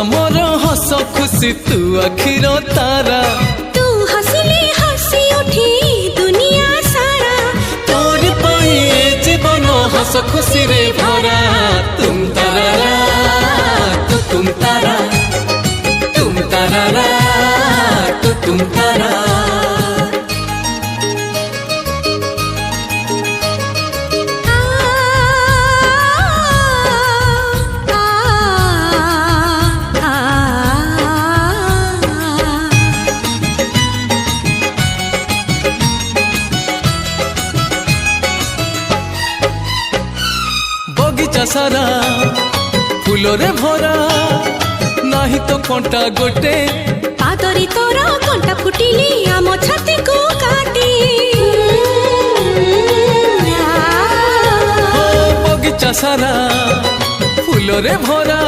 आमर हस खुशी तू आखिर तारा तू हसिले हसी उठी दुनिया सारा तोर पाई जीवन हस खुशी रे भरा तुम तारा तुम तारा तुम तारा तुम तारा बगीचा सारा फूल रे भरा नाही तो कंटा गोटे पादरी तोरा कंटा फुटिली आम छाती को काटी बगीचा सारा फूल रे भरा